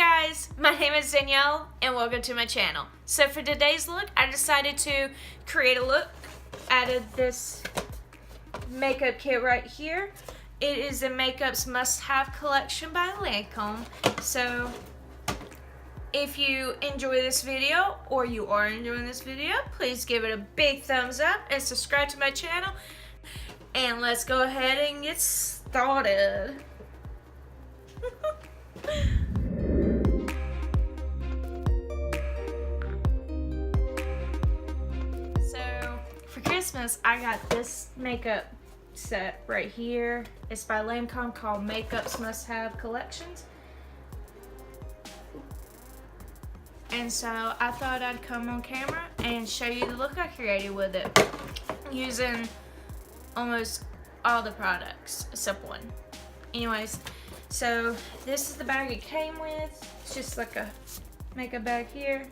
guys, my name is Danielle and welcome to my channel. So for today's look, I decided to create a look. Added this makeup kit right here. It is a Makeup's must-have collection by Lancome. So if you enjoy this video or you are enjoying this video, please give it a big thumbs up and subscribe to my channel. And let's go ahead and get started. So for Christmas, I got this makeup set right here. It's by Lancome, called Makeup's Must-Have Collections. And so I thought I'd come on camera and show you the look I created with it, using almost all the products except one. Anyways, so this is the bag it came with. It's just like a makeup bag here.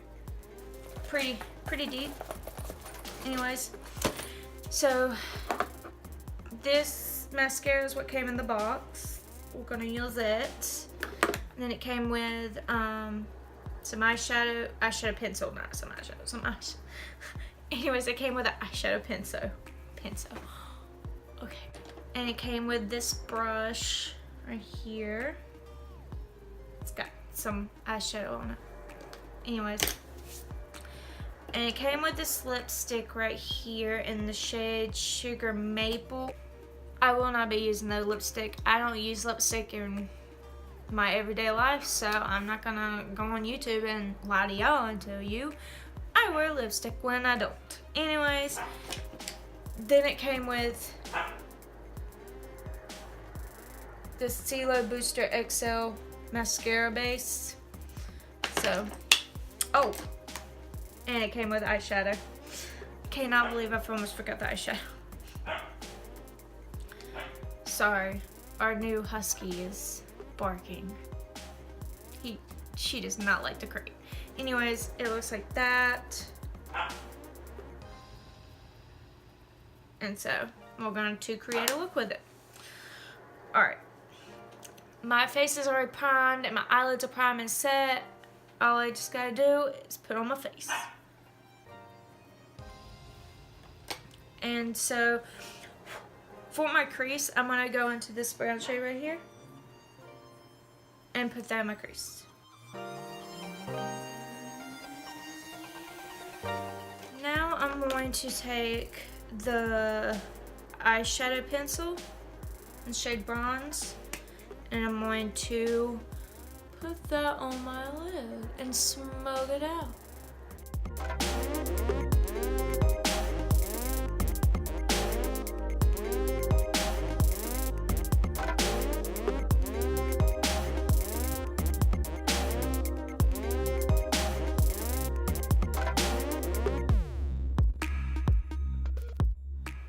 Pretty deep. Anyways, so this mascara is what came in the box. We're gonna use it. And then it came with some eyeshadow pencil, not some eyeshadow, some eyeshadow. Anyways, it came with an eyeshadow pencil. Okay. And it came with this brush right here. It's got some eyeshadow on it. Anyways. And it came with this lipstick right here in the shade Sugar Maple. I will not be using the lipstick. I don't use lipstick in my everyday life, so I'm not gonna go on YouTube and lie to y'all and tell you I wear lipstick when I don't. Anyways, then it came with this CeeLo Booster XL mascara base. So, oh, and it came with eyeshadow. Cannot believe I almost forgot the eyeshadow. Sorry, our new husky is barking. She does not like the crate. Anyways, it looks like that. And so we're going to create a look with it. Alright. My face is already primed and my eyelids are primed and set. All I just gotta do is put on my face. And so for my crease, I'm gonna go into this brown shade right here and put that in my crease. Now I'm going to take the eyeshadow pencil in shade Bronze, and I'm going to put that on my lid and smoke it out.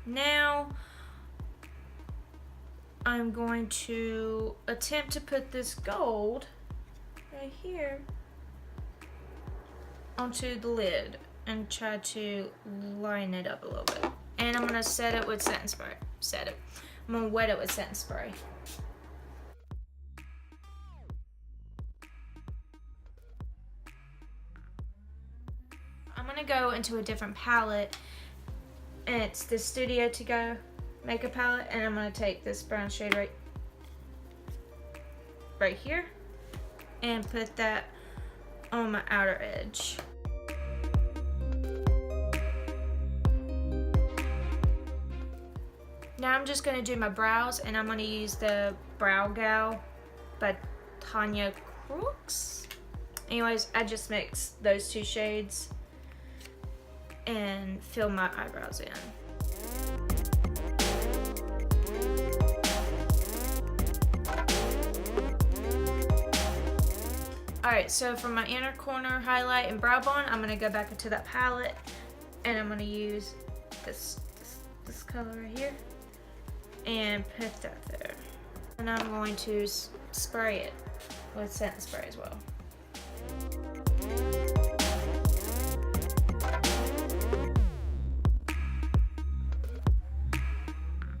Now, I'm going to attempt to put this gold right here onto the lid and try to line it up a little bit. And I'm gonna set it with setting spray. I'm gonna wet it with setting spray. I'm gonna go into a different palette, and it's the Studio To Go makeup palette, and I'm gonna take this brown shade right here and put that on my outer edge. Now I'm just gonna do my brows, and I'm gonna use the Brow Gal by Tanya Crooks. Anyways, I just mixed those two shades and fill my eyebrows in. Alright, so for my inner corner highlight and brow bone, I'm gonna go back into that palette and I'm gonna use this color right here and put that there. And I'm going to spray it with setting spray as well.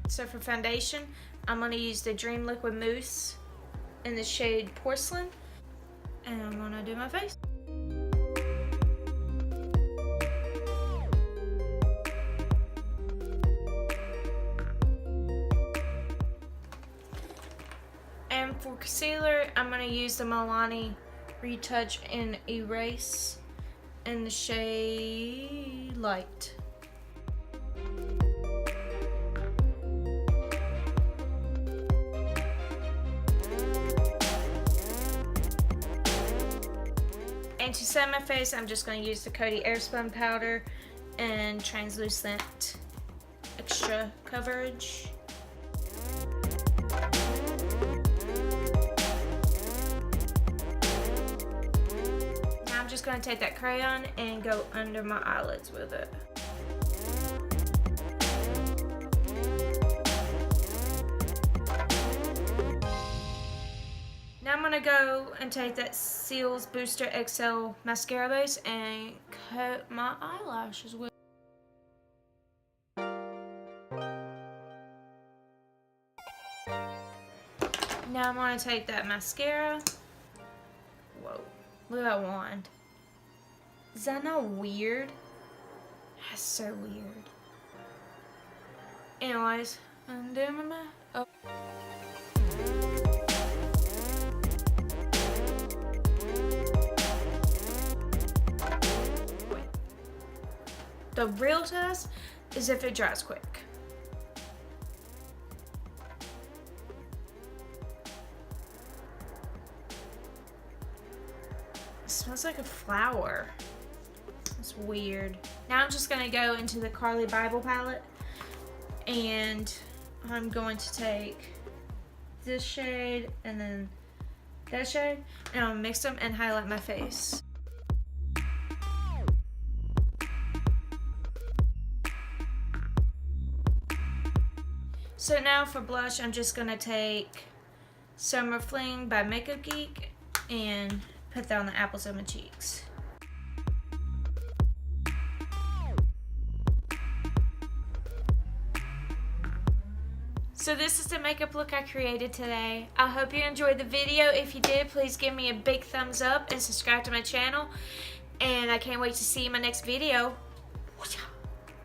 So for foundation, I'm going to use the Dream Liquid Mousse in the shade Porcelain. And I'm gonna do my face. And for concealer, I'm gonna use the Milani Retouch and Erase in the shade Light. And to set my face, I'm just going to use the Coty Airspun powder and translucent extra coverage. Now I'm just going to take that crayon and go under my eyelids with it. Now I'm going to go and take that Seals Booster XL mascara base and coat my eyelashes with. Now I'm going to take that mascara. Whoa, look at that wand. Is that not weird? That's so weird. Anyways, I'm doing my mouth. Oh. The real test is if it dries quick. It smells like a flower. It's weird. Now I'm just gonna go into the Carly Bible palette and I'm going to take this shade and then that shade and I'll mix them and highlight my face. So now for blush, I'm just gonna take Summer Fling by Makeup Geek and put that on the apples of my cheeks. So this is the makeup look I created today. I hope you enjoyed the video. If you did, please give me a big thumbs up and subscribe to my channel. And I can't wait to see you in my next video.